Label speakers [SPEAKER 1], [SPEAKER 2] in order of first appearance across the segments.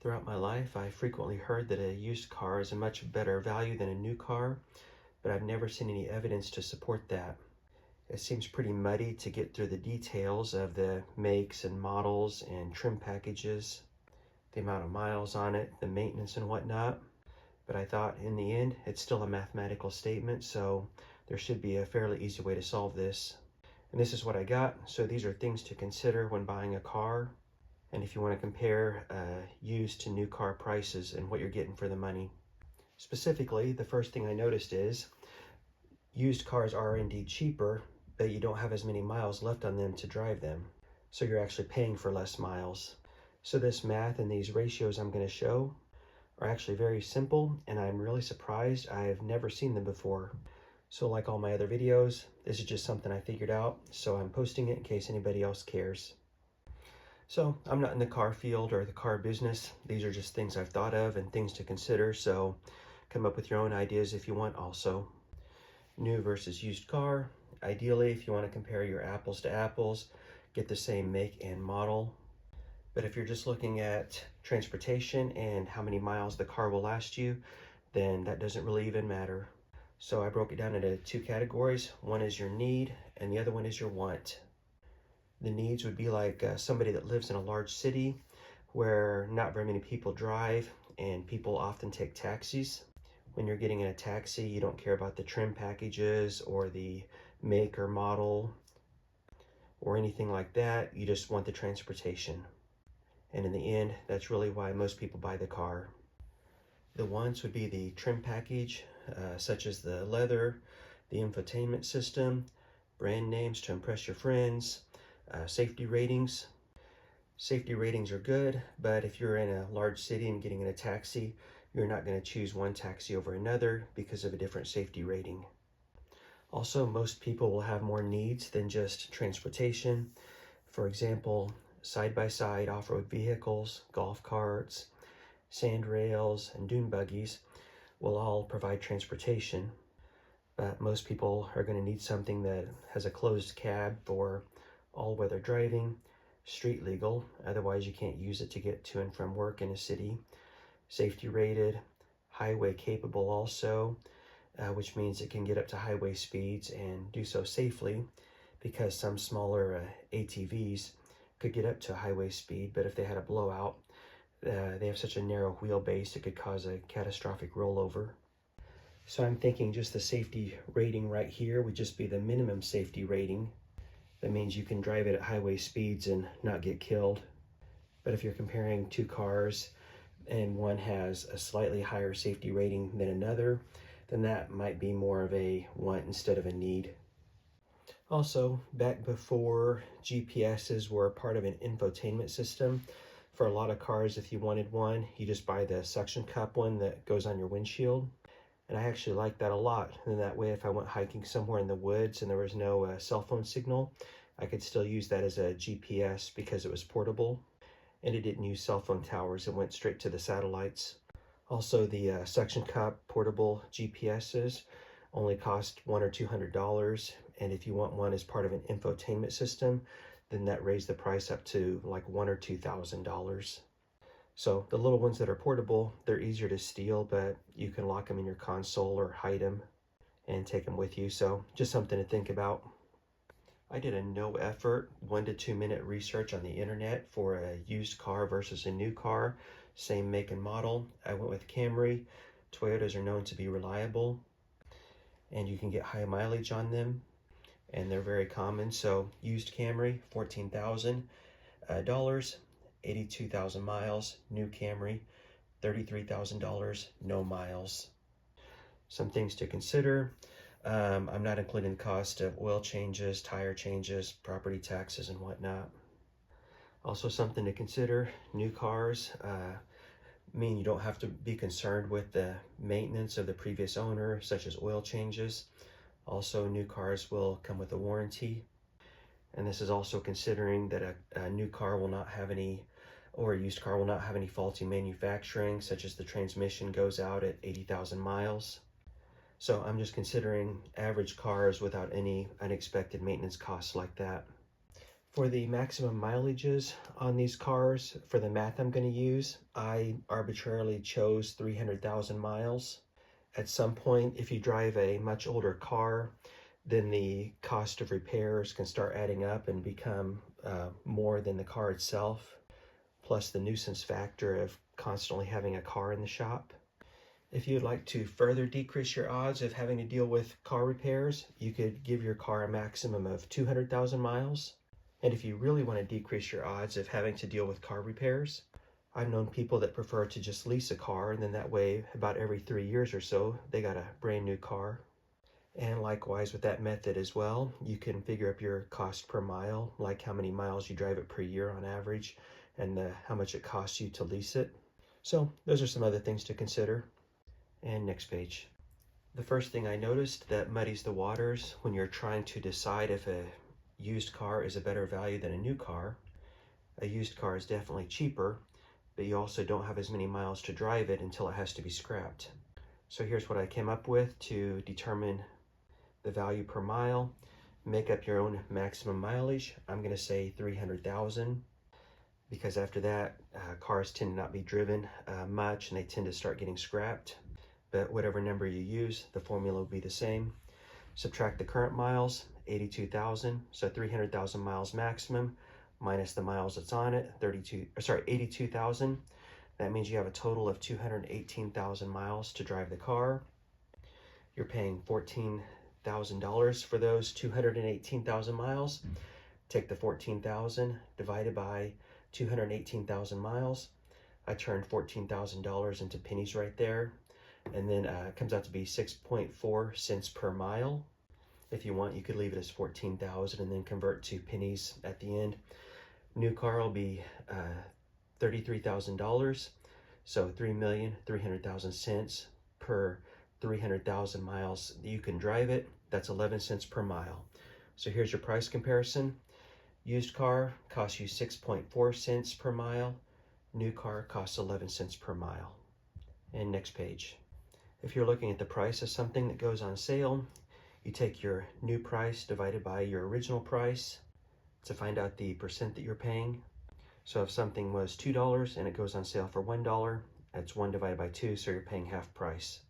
[SPEAKER 1] Throughout my life, I frequently heard that a used car is a much better value than a new car, but I've never seen any evidence to support that. It seems pretty muddy to get through the details of the makes and models and trim packages, the amount of miles on it, the maintenance and whatnot. But I thought in the end, it's still a mathematical statement, so there should be a fairly easy way to solve this. And this is what I got. So these are things to consider when buying a car. And if you want to compare used to new car prices and what you're getting for the money. Specifically, the first thing I noticed is used cars are indeed cheaper, but you don't have as many miles left on them to drive them. So you're actually paying for less miles. So this math and these ratios I'm going to show are actually very simple, and I'm really surprised I've never seen them before. So like all my other videos, this is just something I figured out, so I'm posting it in case anybody else cares. So I'm not in the car field or the car business. These are just things I've thought of and things to consider, so come up with your own ideas if you want also. New versus used car. Ideally, if you want to compare your apples to apples, get the same make and model. But if you're just looking at transportation and how many miles the car will last you, then that doesn't really even matter. So I broke it down into two categories. One is your need and the other one is your want. The needs would be like somebody that lives in a large city where not very many people drive and people often take taxis. When you're getting in a taxi, you don't care about the trim packages or the make or model or anything like that. You just want the transportation. And in the end, that's really why most people buy the car. The wants would be the trim package, such as the leather, the infotainment system, brand names to impress your friends, safety ratings. Safety ratings are good, but if you're in a large city and getting in a taxi, you're not going to choose one taxi over another because of a different safety rating. Also, most people will have more needs than just transportation. For example, side-by-side off-road vehicles, golf carts, sand rails, and dune buggies will all provide transportation. But most people are going to need something that has a closed cab for all-weather driving, street legal, otherwise you can't use it to get to and from work in a city, safety rated, highway capable also, which means it can get up to highway speeds and do so safely, because some smaller ATVs could get up to highway speed, but if they had a blowout, they have such a narrow wheelbase it could cause a catastrophic rollover. So I'm thinking just the safety rating right here would just be the minimum safety rating. That means you can drive it at highway speeds and not get killed. But if you're comparing two cars and one has a slightly higher safety rating than another, then that might be more of a want instead of a need. Also, back before GPSs were part of an infotainment system, for a lot of cars, if you wanted one, you just buy the suction cup one that goes on your windshield. And I actually like that a lot. And that way, if I went hiking somewhere in the woods and there was no cell phone signal, I could still use that as a GPS because it was portable. And it didn't use cell phone towers. It went straight to the satellites. Also, the suction cup portable GPSs only cost $100 or $200. And if you want one as part of an infotainment system, then that raised the price up to like $1,000 or $2,000. So the little ones that are portable, they're easier to steal, but you can lock them in your console or hide them and take them with you. So just something to think about. I did a no effort 1 to 2 minute research on the internet for a used car versus a new car, same make and model. I went with Camry. Toyotas are known to be reliable and you can get high mileage on them and they're very common. So used Camry, $14,000. 82,000 miles, new Camry, $33,000, no miles. Some things to consider. I'm not including the cost of oil changes, tire changes, property taxes, and whatnot. Also something to consider, new cars mean you don't have to be concerned with the maintenance of the previous owner, such as oil changes. Also, new cars will come with a warranty. And this is also considering that a new car will not have any, or a used car will not have any faulty manufacturing, such as the transmission goes out at 80,000 miles. So I'm just considering average cars without any unexpected maintenance costs like that. For the maximum mileages on these cars, for the math I'm going to use, I arbitrarily chose 300,000 miles. At some point, if you drive a much older car, then the cost of repairs can start adding up and become more than the car itself, plus the nuisance factor of constantly having a car in the shop. If you'd like to further decrease your odds of having to deal with car repairs, you could give your car a maximum of 200,000 miles. And if you really want to decrease your odds of having to deal with car repairs, I've known people that prefer to just lease a car, and then that way, about every 3 years or so, they got a brand new car. And likewise with that method as well, you can figure up your cost per mile, like how many miles you drive it per year on average, and how much it costs you to lease it. So those are some other things to consider. And next page. The first thing I noticed that muddies the waters when you're trying to decide if a used car is a better value than a new car. A used car is definitely cheaper, but you also don't have as many miles to drive it until it has to be scrapped. So here's what I came up with to determine the value per mile. Make up your own maximum mileage. I'm going to say 300,000 because after that, cars tend to not be driven much and they tend to start getting scrapped. But whatever number you use, the formula will be the same. Subtract the current miles, 82,000, so 300,000 miles maximum, minus the miles that's on it, 82,000. That means you have a total of 218,000 miles to drive the car. You're paying $14,000 for those 218,000 miles. Take the 14,000 divided by 218,000 miles. I turned $14,000 into pennies right there. And then it comes out to be 6.4 cents per mile. If you want, you could leave it as 14,000 and then convert to pennies at the end. New car will be $33,000, so 3,300,000 cents per 300,000 miles you can drive it. That's 11 cents per mile. So here's your price comparison. Used car costs you 6.4 cents per mile. New car costs 11 cents per mile. And next page. If you're looking at the price of something that goes on sale, you take your new price divided by your original price to find out the percent that you're paying. So if something was $2 and it goes on sale for $1, that's 1 divided by 2, so you're paying half price.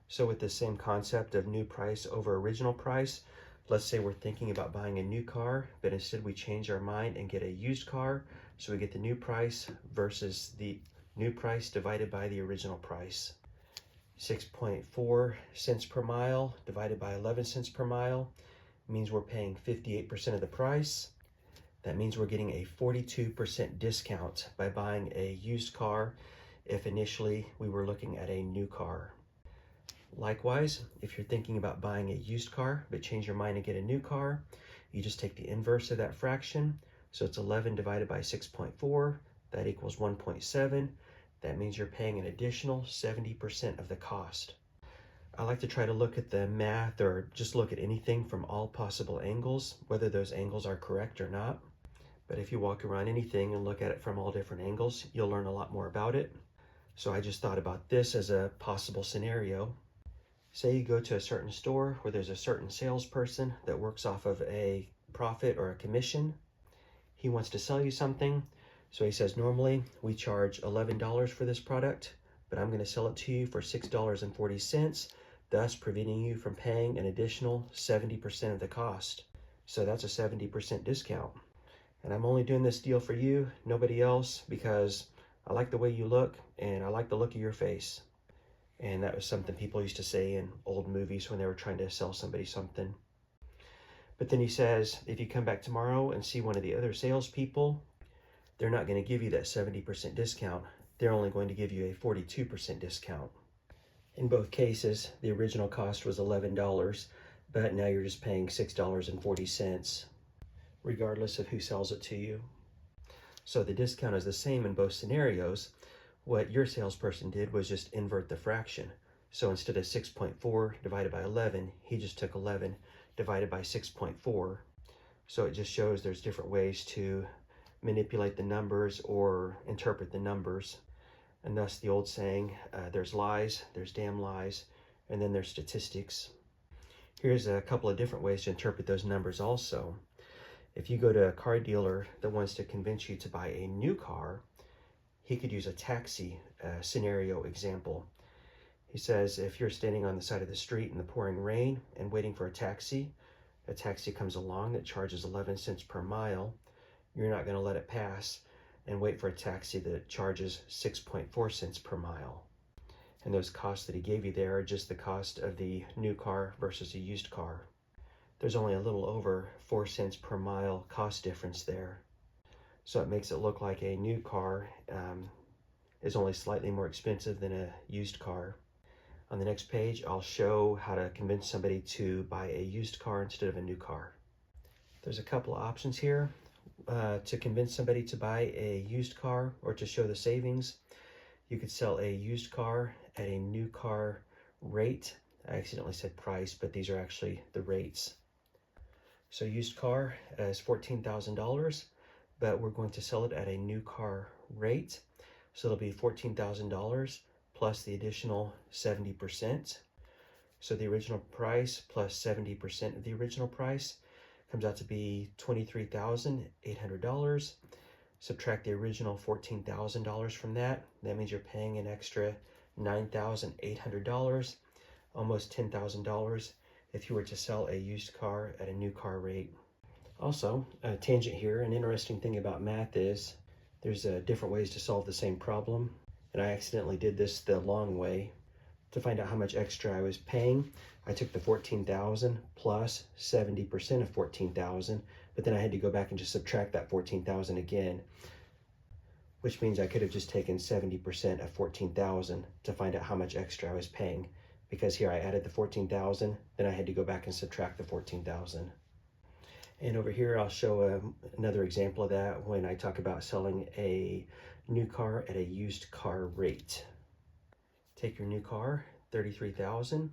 [SPEAKER 1] So with the same concept of new price over original price, let's say we're thinking about buying a new car, but instead we change our mind and get a used car. So we get the new price versus the new price divided by the original price. 6.4 cents per mile divided by 11 cents per mile means we're paying 58% of the price. That means we're getting a 42% discount by buying a used car if initially we were looking at a new car. Likewise, if you're thinking about buying a used car but change your mind and get a new car, you just take the inverse of that fraction. So it's 11 divided by 6.4, that equals 1.7. That means you're paying an additional 70% of the cost. I like to try to look at the math or just look at anything from all possible angles, whether those angles are correct or not. But if you walk around anything and look at it from all different angles, you'll learn a lot more about it. So I just thought about this as a possible scenario. Say you go to a certain store where there's a certain salesperson that works off of a profit or a commission. He wants to sell you something. So he says, normally we charge $11 for this product, but I'm going to sell it to you for $6.40, thus preventing you from paying an additional 70% of the cost. So that's a 70% discount. And I'm only doing this deal for you, nobody else, because I like the way you look and I like the look of your face. And that was something people used to say in old movies when they were trying to sell somebody something. But then he says, if you come back tomorrow and see one of the other salespeople, they're not going to give you that 70% discount. They're only going to give you a 42% discount. In both cases, the original cost was $11, but now you're just paying $6.40, regardless of who sells it to you. So the discount is the same in both scenarios. What your salesperson did was just invert the fraction. So instead of 6.4 divided by 11, he just took 11 divided by 6.4. So it just shows there's different ways to manipulate the numbers or interpret the numbers. And thus the old saying, there's lies, there's damn lies, and then there's statistics. Here's a couple of different ways to interpret those numbers also. If you go to a car dealer that wants to convince you to buy a new car, he could use a taxi scenario example. He says if you're standing on the side of the street in the pouring rain and waiting for a taxi comes along that charges 11 cents per mile, you're not going to let it pass and wait for a taxi that charges 6.4 cents per mile. And those costs that he gave you there are just the cost of the new car versus a used car. There's only a little over 4 cents per mile cost difference there. So it makes it look like a new car is only slightly more expensive than a used car. On the next page, I'll show how to convince somebody to buy a used car instead of a new car. There's a couple of options here to convince somebody to buy a used car or to show the savings. You could sell a used car at a new car rate. I accidentally said price, but these are actually the rates. So used car is $14,000, but we're going to sell it at a new car rate. So it'll be $14,000 plus the additional 70%. So the original price plus 70% of the original price comes out to be $23,800. Subtract the original $14,000 from that. That means you're paying an extra $9,800, almost $10,000 if you were to sell a used car at a new car rate. Also, a tangent here, an interesting thing about math is there's different ways to solve the same problem. And I accidentally did this the long way. To find out how much extra I was paying, I took the $14,000 plus 70% of $14,000, but then I had to go back and just subtract that $14,000 again, which means I could have just taken 70% of $14,000 to find out how much extra I was paying, because here I added the $14,000, then I had to go back and subtract the $14,000. And over here I'll show another example of that when I talk about selling a new car at a used car rate. Take your new car, $33,000.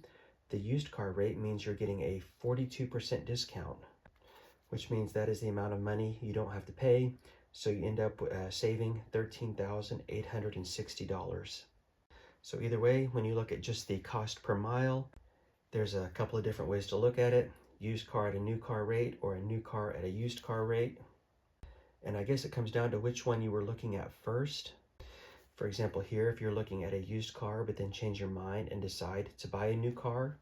[SPEAKER 1] The used car rate means you're getting a 42% discount, which means that is the amount of money you don't have to pay. So you end up saving $13,860. So either way, when you look at just the cost per mile, there's a couple of different ways to look at it. Used car at a new car rate or a new car at a used car rate. And I guess it comes down to which one you were looking at first. For example, here, if you're looking at a used car, but then change your mind and decide to buy a new car,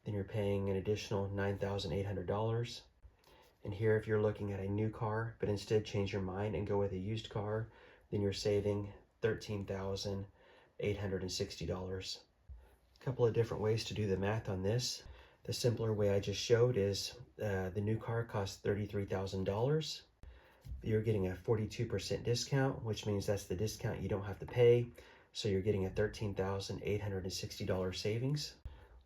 [SPEAKER 1] then you're paying an additional $9,800. And here, if you're looking at a new car, but instead change your mind and go with a used car, then you're saving $13,860. A couple of different ways to do the math on this. The simpler way I just showed is the new car costs $33,000. You're getting a 42% discount, which means that's the discount you don't have to pay. So you're getting a $13,860 savings.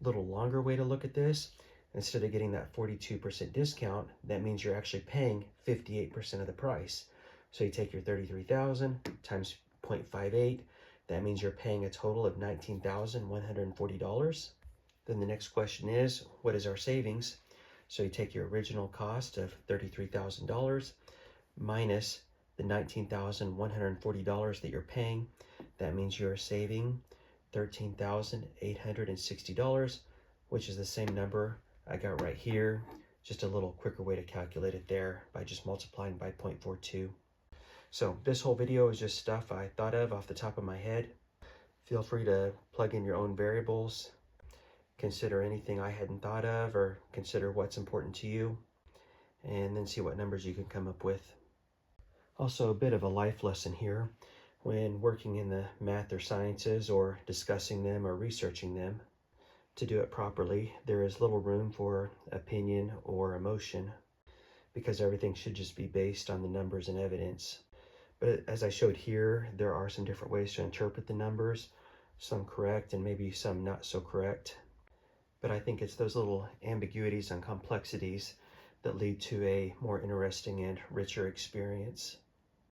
[SPEAKER 1] A little longer way to look at this, instead of getting that 42% discount, that means you're actually paying 58% of the price. So you take your $33,000 times 0.58, that means you're paying a total of $19,140. Then the next question is, what is our savings? So you take your original cost of $33,000 minus the $19,140 that you're paying. That means you're saving $13,860, which is the same number I got right here. Just a little quicker way to calculate it there by just multiplying by 0.42. So this whole video is just stuff I thought of off the top of my head. Feel free to plug in your own variables, consider anything I hadn't thought of, or consider what's important to you, and then see what numbers you can come up with. Also, a bit of a life lesson here. When working in the math or sciences or discussing them or researching them, to do it properly, there is little room for opinion or emotion, because everything should just be based on the numbers and evidence. But as I showed here, there are some different ways to interpret the numbers, some correct and maybe some not so correct. But I think it's those little ambiguities and complexities that lead to a more interesting and richer experience.